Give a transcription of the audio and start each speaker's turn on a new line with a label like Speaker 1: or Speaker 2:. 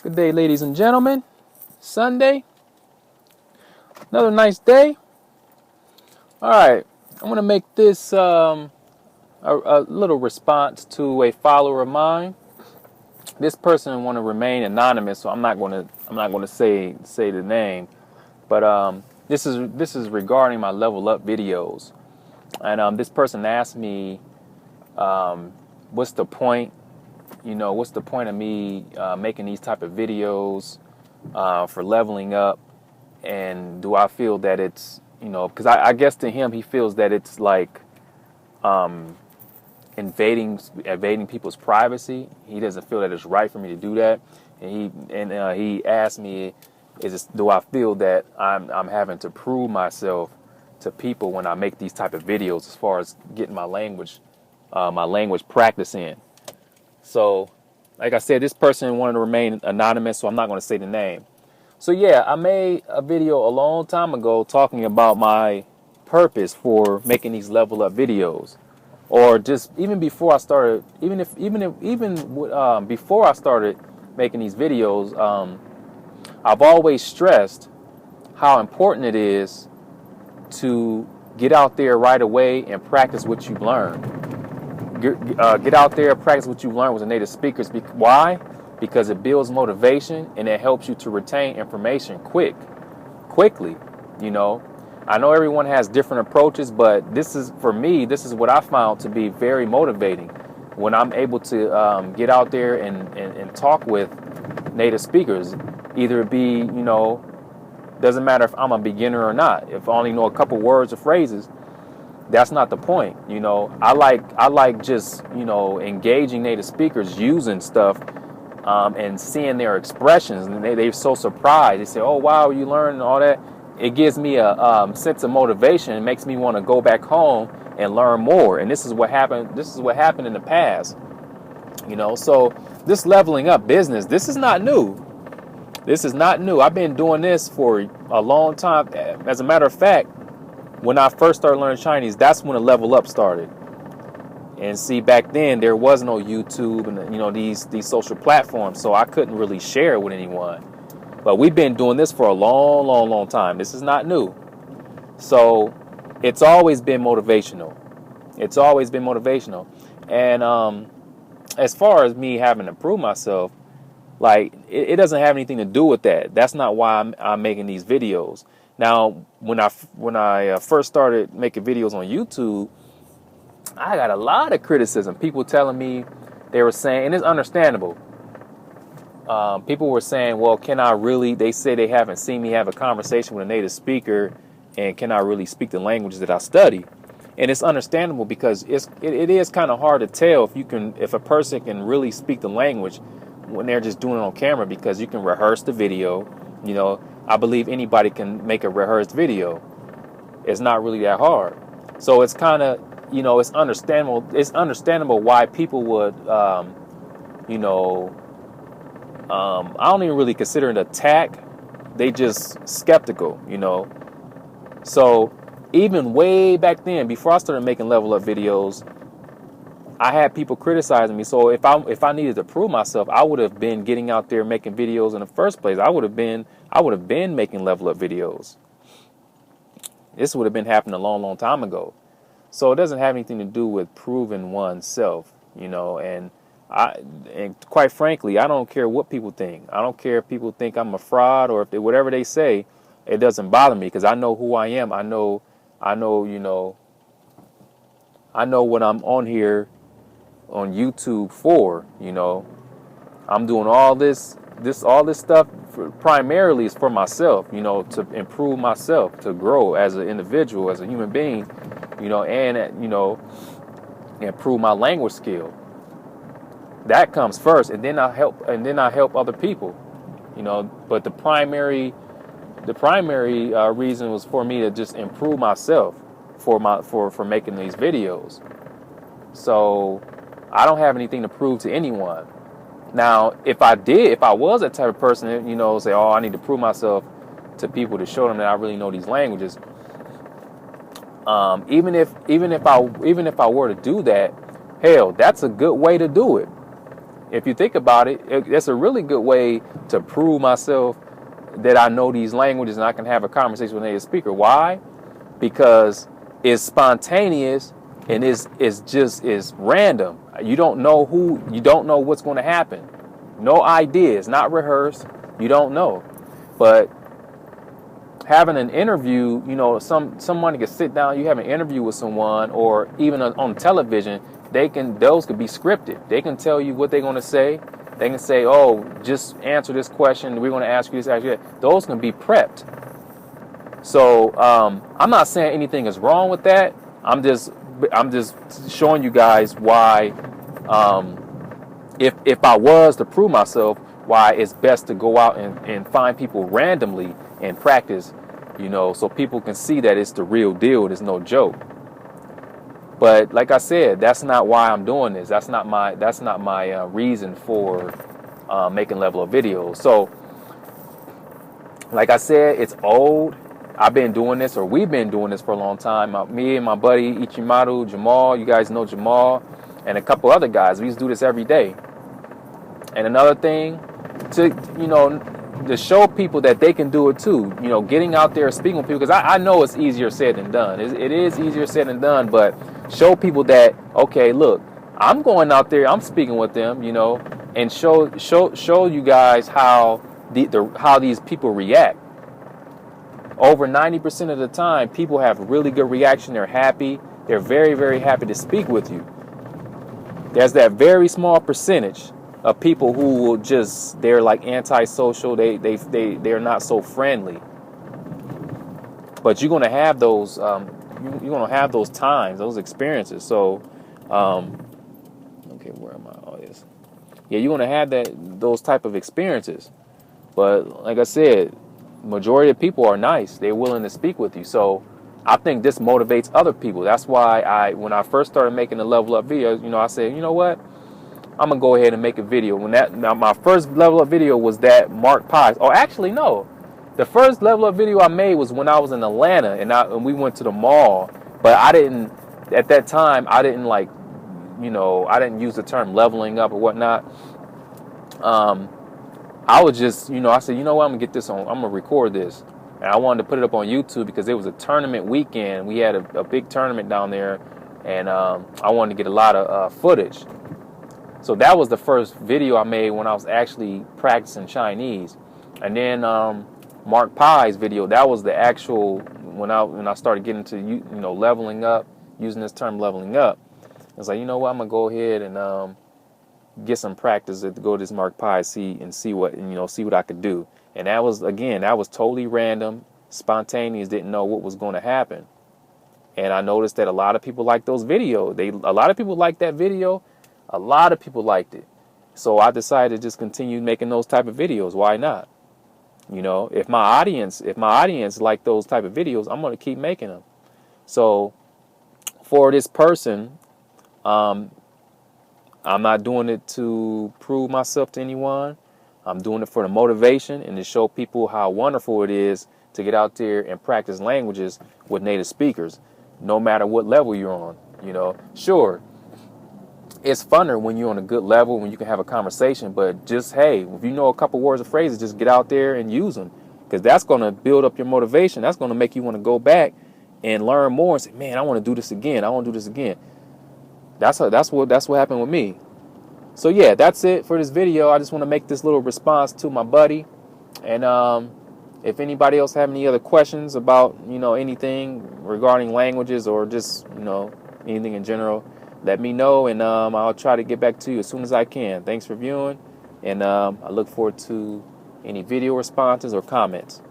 Speaker 1: Good day, ladies and gentlemen. Sunday, another nice day. All right, I'm gonna make this a little response to a follower of mine. This person want to remain anonymous, so I'm not gonna say the name. But this is regarding my level up videos, and this person asked me, what's the point? What's the point of me making these type of videos for leveling up? And do I feel that it's, because I guess to him, he feels that it's like invading people's privacy. He doesn't feel that it's right for me to do that. And he asked me, do I feel that I'm having to prove myself to people when I make these type of videos, as far as getting my language practice in? So, like I said, this person wanted to remain anonymous, so I'm not going to say the name. So yeah, I made a video a long time ago talking about my purpose for making these level up videos, or just even before I started, before I started making these videos. I've always stressed how important it is to get out there right away and practice what you've learned. Get out there, practice what you learned with the native speakers. Why? Because it builds motivation and it helps you to retain information quickly. I know everyone has different approaches, but this is what I found to be very motivating when I'm able to get out there and talk with native speakers. Either it be, doesn't matter if I'm a beginner or not. If I only know a couple words or phrases, that's not the point. I like just, engaging native speakers, using stuff, and seeing their expressions, and they're so surprised. They say, "Oh wow, you learned all that." It gives me a sense of motivation. It makes me want to go back home and learn more. And this is what happened. This is what happened in the past. So this leveling up business, this is not new. This is not new. I've been doing this for a long time. As a matter of fact, when I first started learning Chinese, that's when the level up started. And see, back then there was no YouTube and these social platforms, so I couldn't really share it with anyone. But we've been doing this for a long time. This is not new. So it's always been motivational. It's always been motivational. And as far as me having to prove myself, like it doesn't have anything to do with that. That's not why I'm making these videos. Now, when I first started making videos on YouTube, I got a lot of criticism. People telling me, they were saying, and it's understandable. People were saying, well, can I really, they say they haven't seen me have a conversation with a native speaker, and can I really speak the languages that I study? And it's understandable, because it is kind of hard to tell if a person can really speak the language when they're just doing it on camera, because you can rehearse the video. I believe anybody can make a rehearsed video. It's not really that hard. So it's kind of, it's understandable. It's understandable why people would, I don't even really consider it an attack. They just skeptical, So even way back then, before I started making level up videos, I had people criticizing me. So if I needed to prove myself, I would have been getting out there making videos in the first place. I would have been making level up videos. This would have been happening a long time ago. So it doesn't have anything to do with proving oneself, and quite frankly, I don't care what people think. I don't care if people think I'm a fraud, or whatever they say. It doesn't bother me, because I know who I am. I know what I'm on here on YouTube for. I'm doing all this stuff primarily is for myself, to improve myself, to grow as an individual, as a human being, and improve my language skill. That comes first, and then I help other people, but the primary reason was for me to just improve myself for making these videos. So I don't have anything to prove to anyone. Now, if I was that type of person, say, oh, I need to prove myself to people to show them that I really know these languages. Even if I were to do that, hell, that's a good way to do it. if you think about it, that's a really good way to prove myself that I know these languages and I can have a conversation with a native speaker. Why? Because it's spontaneous and it's random. You don't know what's going to happen. No ideas, not rehearsed. You don't know. But having an interview, someone can sit down, you have an interview with someone, or even on television, those could be scripted. They can tell you what they're going to say. They can say, oh, just answer this question. We're going to ask you this, ask you that. Those can be prepped. So I'm not saying anything is wrong with that. I'm just showing you guys why, if I was to prove myself, why it's best to go out and find people randomly and practice, so people can see that it's the real deal. There's no joke. But like I said, that's not why I'm doing this. That's not my reason for making level up videos. So, like I said, it's old. I've been doing this, or we've been doing this for a long time. Me and my buddy Ichimaru, Jamal, you guys know Jamal, and a couple other guys. We used to do this every day. And another thing, to show people that they can do it too. Getting out there speaking with people, because I know it's easier said than done. It is easier said than done, but show people that, okay, look, I'm going out there, I'm speaking with them, and show you guys how how these people react. Over 90% of the time, people have really good reaction. They're happy. They're very, very happy to speak with you. There's that very small percentage of people who will they're like antisocial. They're not so friendly. But you're going to have those, you're going to have those times, those experiences. So, okay, where am I? Oh, yes. Yeah, you're going to have those type of experiences. But like I said, majority of people are nice. They're willing to speak with you. So I think this motivates other people. That's why when I first started making the level up videos, I said, you know what? I'm going to go ahead and make a video. Now my first level up video was that Mark Pies. Oh, actually, no. The first level up video I made was when I was in Atlanta and we went to the mall. But at that time, I didn't I didn't use the term leveling up or whatnot. I was just, I said, you know what, I'm going to get this on, I'm going to record this. And I wanted to put it up on YouTube because it was a tournament weekend. We had a big tournament down there, and I wanted to get a lot of footage. So that was the first video I made when I was actually practicing Chinese. And then Mark Pies video, that was the actual, when I started getting to, leveling up, using this term leveling up. I was like, you know what, I'm going to go ahead and get some practice to go to this Mark Pies, see what I could do. And that was totally random, spontaneous, didn't know what was going to happen. And I noticed that a lot of people liked those videos. A lot of people liked that video. A lot of people liked it. So I decided to just continue making those type of videos. Why not? If my audience like those type of videos, I'm going to keep making them. So for this person, I'm not doing it to prove myself to anyone. I'm doing it for the motivation and to show people how wonderful it is to get out there and practice languages with native speakers, no matter what level you're on. Sure, it's funner when you're on a good level, when you can have a conversation, but just, hey, if you know a couple words or phrases, just get out there and use them, because that's going to build up your motivation. That's going to make you want to go back and learn more and say, man, I want to do this again. I want to do this again. That's what happened with me. So yeah, that's it for this video. I just want to make this little response to my buddy. And if anybody else have any other questions about, anything regarding languages or just, anything in general, let me know, and I'll try to get back to you as soon as I can. Thanks for viewing, and I look forward to any video responses or comments.